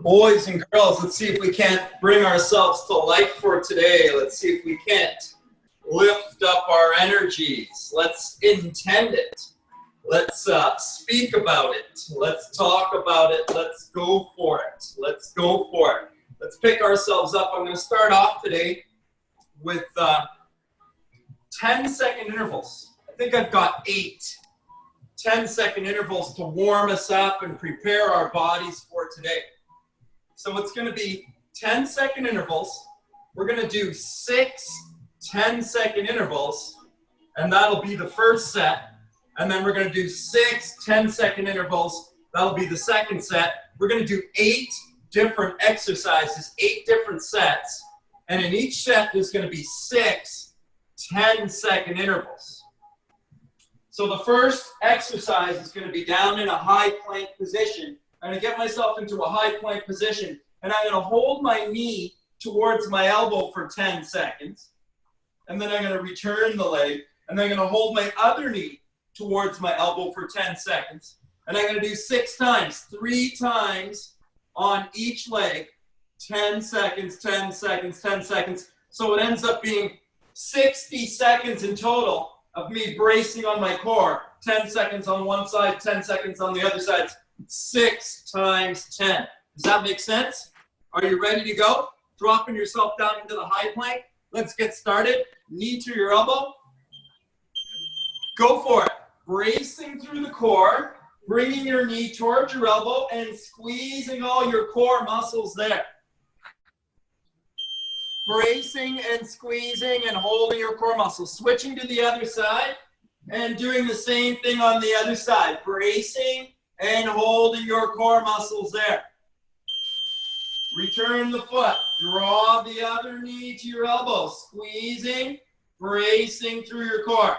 Boys and girls, let's see if we can't bring ourselves to life for today. Let's see if we can't lift up our energies. Let's intend it. Let's speak about it. Let's talk about it. Let's go for it. Let's go for it. Let's pick ourselves up. I'm going to start off today with 10-second intervals. I think I've got 8 10-second intervals to warm us up and prepare our bodies for today. So it's going to be 10-second intervals. We're going to do 6 10-second intervals, and that'll be the first set. And then we're going to do 6 10-second intervals. That'll be the second set. We're going to do 8 different exercises, 8 different sets. And in each set, there's going to be 6 10-second intervals. So the first exercise is going to be down in a high plank position. I'm going to get myself into a high plank position, and I'm going to hold my knee towards my elbow for 10 seconds. And then I'm going to return the leg, and then I'm going to hold my other knee towards my elbow for 10 seconds. And I'm going to do 6 times, 3 times on each leg, 10 seconds, 10 seconds, 10 seconds. So it ends up being 60 seconds in total of me bracing on my core, 10 seconds on one side, 10 seconds on the other side, 6 times 10. Does that make sense? Are you ready to go? Dropping yourself down into the high plank. Let's get started. Knee to your elbow. Go for it. Bracing through the core, bringing your knee towards your elbow and squeezing all your core muscles there. Bracing and squeezing and holding your core muscles. Switching to the other side and doing the same thing on the other side. Bracing and holding your core muscles there. Return the foot. Draw the other knee to your elbow. Squeezing, bracing through your core.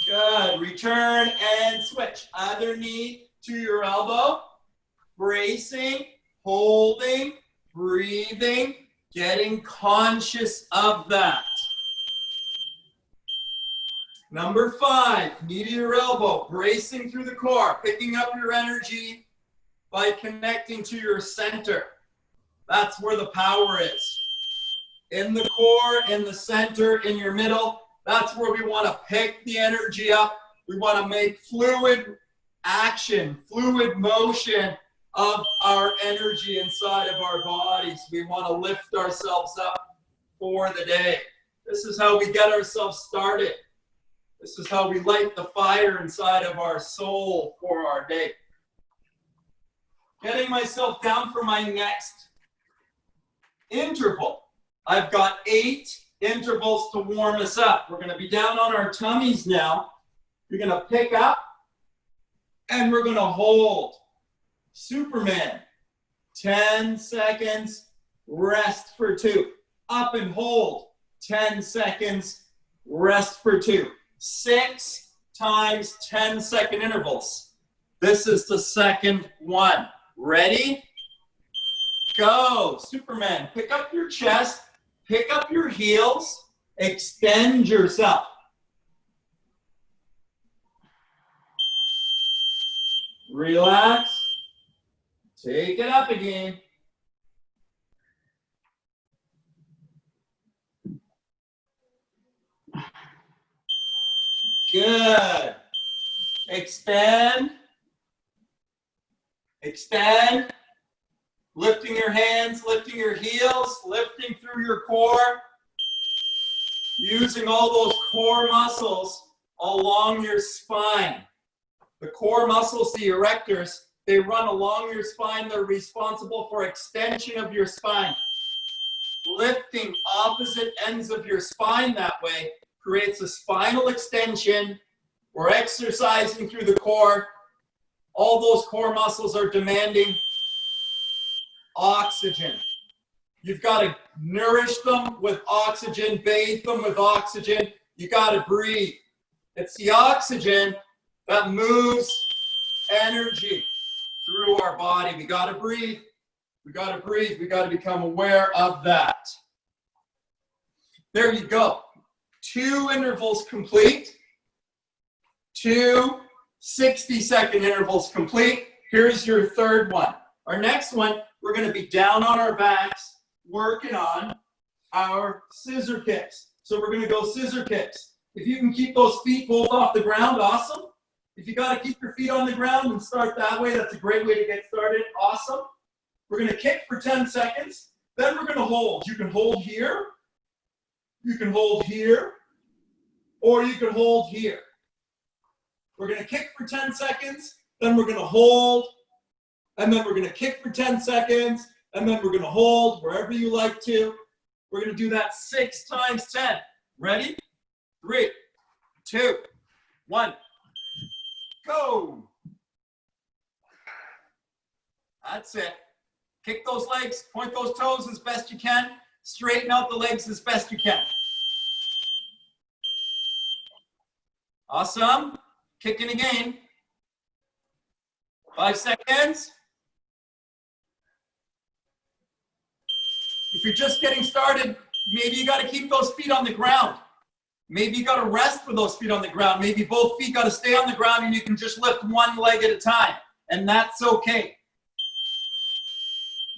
Good. Return and switch. Other knee to your elbow. Bracing, holding, breathing, getting conscious of that. Number 5, knee to your elbow, bracing through the core, picking up your energy by connecting to your center. That's where the power is. In the core, in the center, in your middle, that's where we want to pick the energy up. We want to make fluid action, fluid motion of our energy inside of our bodies. We want to lift ourselves up for the day. This is how we get ourselves started. This is how we light the fire inside of our soul for our day. Getting myself down for my next interval. I've got 8 intervals to warm us up. We're going to be down on our tummies now. You're going to pick up and we're going to hold. Superman, 10 seconds, rest for 2. Up and hold, 10 seconds, rest for 2. 6 times 10-second intervals. This is the second one. Ready? Go. Superman, pick up your chest, pick up your heels, extend yourself. Relax. Take it up again. Good. Extend. Extend. Lifting your hands, lifting your heels, lifting through your core. Using all those core muscles along your spine. The core muscles, the erectors, they run along your spine. They're responsible for extension of your spine. Lifting opposite ends of your spine that way creates a spinal extension. We're exercising through the core. All those core muscles are demanding oxygen. You've got to nourish them with oxygen, bathe them with oxygen. You got to breathe. It's the oxygen that moves energy through our body. We got to breathe. We got to breathe. We got to become aware of that. There you go. 2 intervals complete. 2 60-second intervals complete. Here's your third one. Our next one, we're going to be down on our backs, working on our scissor kicks. So we're going to go scissor kicks. If you can keep those feet both off the ground, awesome. If you got to keep your feet on the ground and start that way, that's a great way to get started. Awesome. We're going to kick for 10 seconds. Then we're going to hold. You can hold here. You can hold here. Or you can hold here. We're going to kick for 10 seconds. Then we're going to hold. And then we're going to kick for 10 seconds. And then we're going to hold wherever you like to. We're going to do that 6 times 10. Ready? 3, 2, 1. Go. That's it. Kick those legs, point those toes as best you can. Straighten out the legs as best you can. Awesome. Kicking again. 5 seconds. If you're just getting started, maybe you got to keep those feet on the ground. Maybe you got to rest with those feet on the ground. Maybe both feet got to stay on the ground and you can just lift one leg at a time. And that's okay.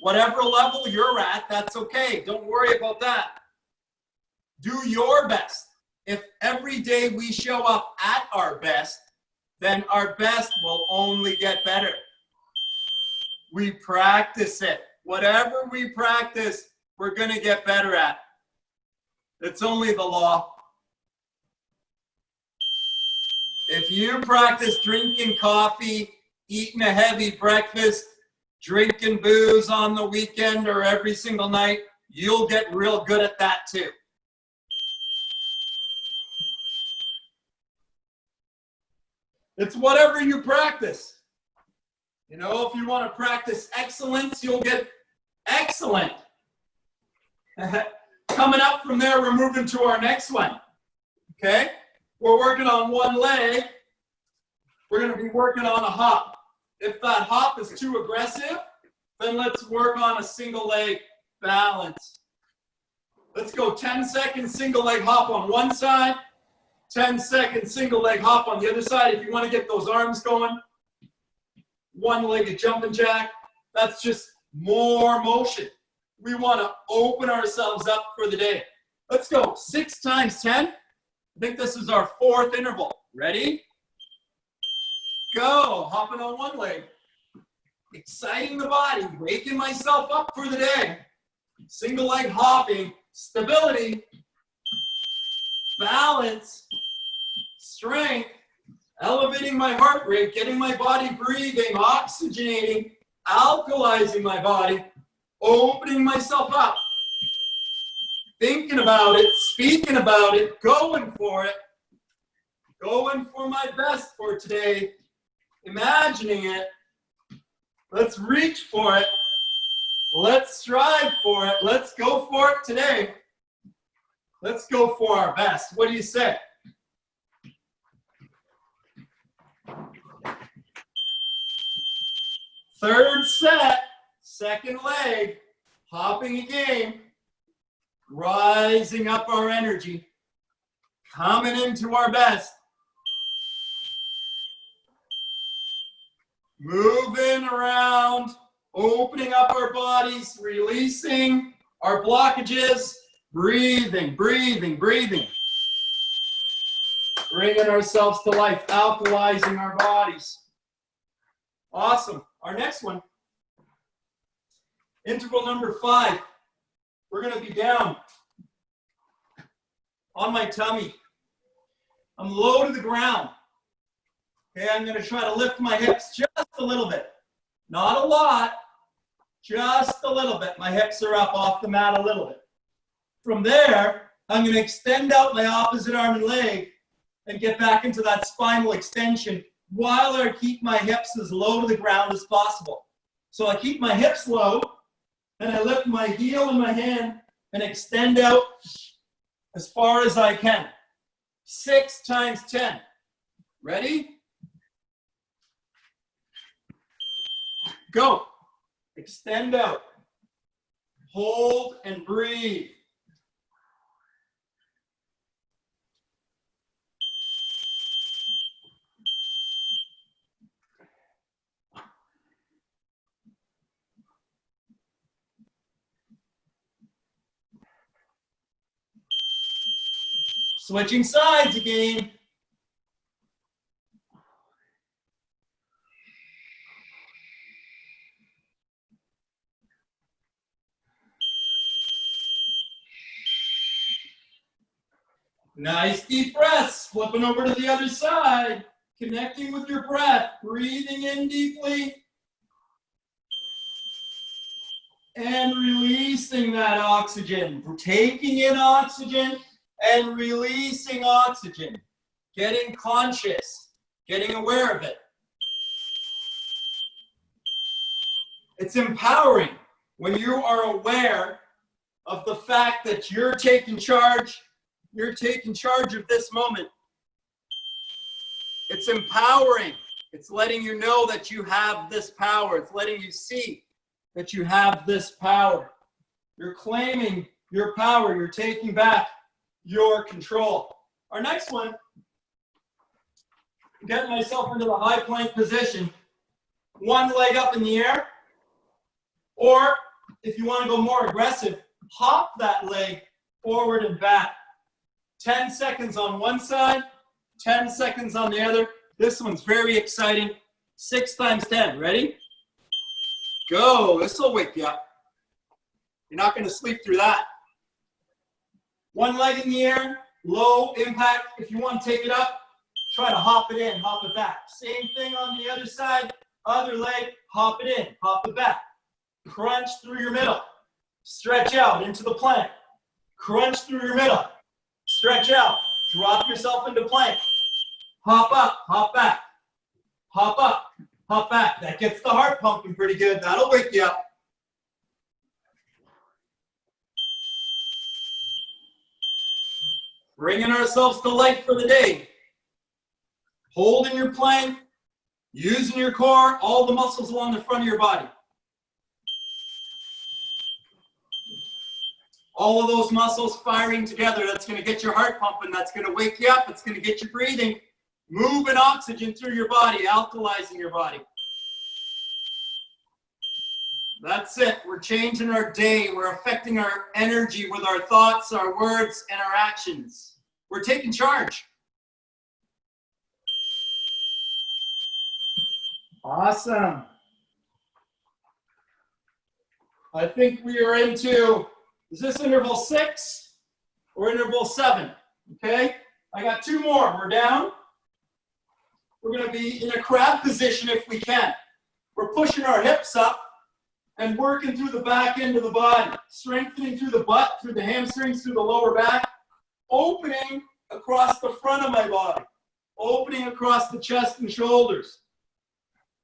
Whatever level you're at, that's okay. Don't worry about that. Do your best. If every day we show up at our best, then our best will only get better. We practice it. Whatever we practice, we're going to get better at. It's only the law. If you practice drinking coffee, eating a heavy breakfast, drinking booze on the weekend or every single night, you'll get real good at that too. It's whatever you practice. You know, if you want to practice excellence, you'll get excellent. Coming up from there, we're moving to our next one. Okay? We're working on one leg. We're going to be working on a hop. If that hop is too aggressive, then let's work on a single leg balance. Let's go 10 seconds single leg hop on one side, 10 seconds single leg hop on the other side. If you want to get those arms going, one-legged jumping jack, that's just more motion. We want to open ourselves up for the day. Let's go 6 times 10. I think this is our 4th interval. Ready? Go. Hopping on one leg. Exciting the body. Waking myself up for the day. Single leg hopping. Stability. Balance. Strength. Elevating my heart rate. Getting my body breathing. Oxygenating. Alkalizing my body. Opening myself up. Thinking about it, speaking about it, going for it, going for my best for today, imagining it. Let's reach for it. Let's strive for it. Let's go for it today. Let's go for our best. What do you say? Third set, second leg, hopping again. Rising up our energy, coming into our best. Moving around, opening up our bodies, releasing our blockages, breathing, breathing, breathing. Bringing ourselves to life, alkalizing our bodies. Awesome. Our next one, interval number 5. We're going to be down on my tummy. I'm low to the ground. Okay, I'm going to try to lift my hips just a little bit. Not a lot, just a little bit. My hips are up off the mat a little bit. From there, I'm going to extend out my opposite arm and leg and get back into that spinal extension while I keep my hips as low to the ground as possible. So I keep my hips low, and I lift my heel in my hand and extend out as far as I can. 6 times 10. Ready? Go. Extend out. Hold and breathe. Switching sides again. Nice deep breaths. Flipping over to the other side. Connecting with your breath. Breathing in deeply. And releasing that oxygen. We're taking in oxygen and releasing oxygen. Getting conscious. Getting aware of it. It's empowering when you are aware of the fact that you're taking charge. You're taking charge of this moment. It's empowering. It's letting you know that you have this power. It's letting you see that you have this power. You're claiming your power. You're taking back your control. Our next one, getting myself into the high plank position. One leg up in the air. Or if you want to go more aggressive, hop that leg forward and back. 10 seconds on one side, 10 seconds on the other. This one's very exciting. 6 times 10. Ready? Go. This will wake you up. You're not going to sleep through that. One leg in the air, low impact. If you want to take it up, try to hop it in, hop it back. Same thing on the other side. Other leg, hop it in, hop it back. Crunch through your middle. Stretch out into the plank. Crunch through your middle. Stretch out. Drop yourself into plank. Hop up, hop back. Hop up, hop back. That gets the heart pumping pretty good. That'll wake you up. Bringing ourselves to life for the day. Holding your plank. Using your core. All the muscles along the front of your body. All of those muscles firing together, that's going to get your heart pumping, that's going to wake you up, it's going to get you breathing, moving oxygen through your body, alkalizing your body. That's it. We're changing our day. We're affecting our energy with our thoughts, our words, and our actions. We're taking charge. Awesome. I think we are into... Is this interval 6 or interval 7? Okay, I got 2 more. We're down. We're going to be in a crab position if we can. We're pushing our hips up and working through the back end of the body, strengthening through the butt, through the hamstrings, through the lower back, opening across the front of my body, opening across the chest and shoulders,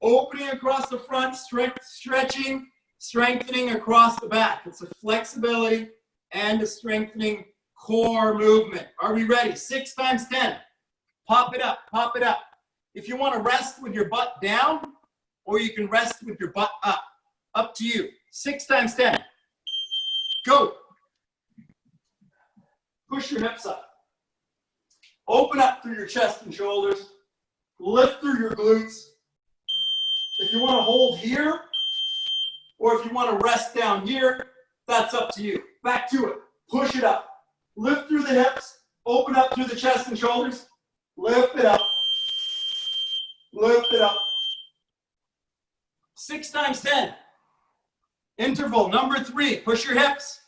opening across the front, stretching, strengthening across the back. It's a flexibility and a strengthening core movement. Are we ready? 6 times 10. Pop it up, pop it up. If you want to rest with your butt down, or you can rest with your butt up. Up to you. 6 times 10. Go. Push your hips up. Open up through your chest and shoulders. Lift through your glutes. If you want to hold here, or if you want to rest down here, that's up to you. Back to it. Push it up. Lift through the hips. Open up through the chest and shoulders. Lift it up. Lift it up. 6 times 10. Interval number 3. Push your hips.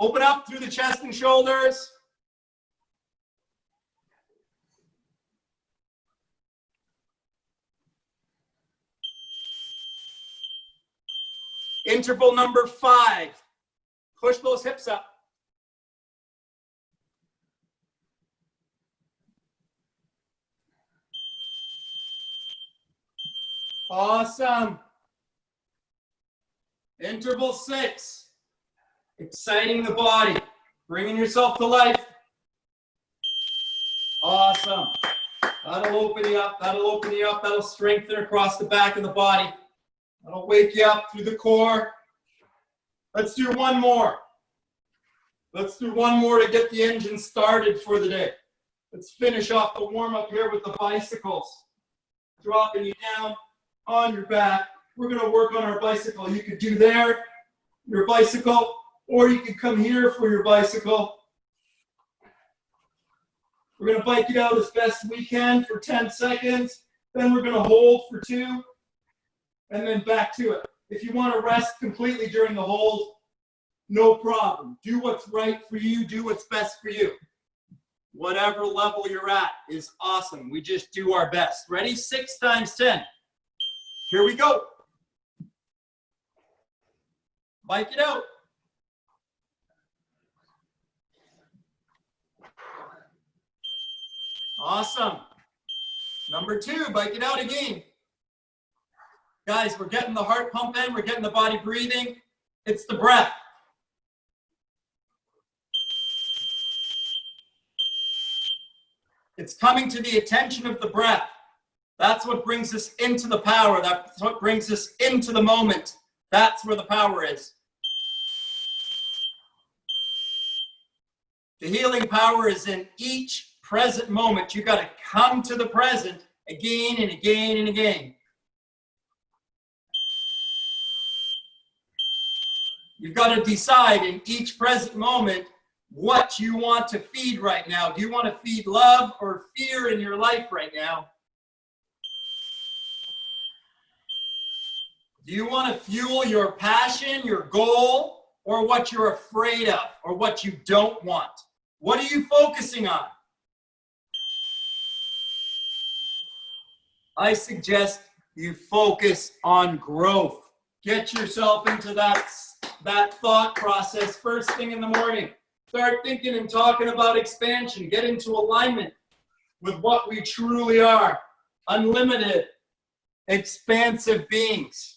Open up through the chest and shoulders. Interval number 5. Push those hips up. Awesome. Interval 6. Exciting the body. Bringing yourself to life. Awesome. That'll open you up. That'll open you up. That'll strengthen across the back of the body. That'll wake you up through the core. Let's do one more. Let's do one more to get the engine started for the day. Let's finish off the warm-up here with the bicycles. Dropping you down on your back. We're going to work on our bicycle. You could do there, your bicycle, or you can come here for your bicycle. We're going to bike it out as best we can for 10 seconds. Then we're going to hold for 2, and then back to it. If you want to rest completely during the hold, no problem. Do what's right for you. Do what's best for you. Whatever level you're at is awesome. We just do our best. Ready? 6 times 10. Here we go. Bike it out. Awesome. Number 2, bike it out again. Guys, we're getting the heart pumping. We're getting the body breathing. It's the breath. It's coming to the attention of the breath. That's what brings us into the power. That's what brings us into the moment. That's where the power is. The healing power is in each present moment. You got to come to the present again and again and again. You've got to decide in each present moment what you want to feed right now. Do you want to feed love or fear in your life right now? Do you want to fuel your passion, your goal, or what you're afraid of, or what you don't want? What are you focusing on? I suggest you focus on growth. Get yourself into that thought process first thing in the morning. Start thinking and talking about expansion. Get into alignment with what we truly are. Unlimited, expansive beings.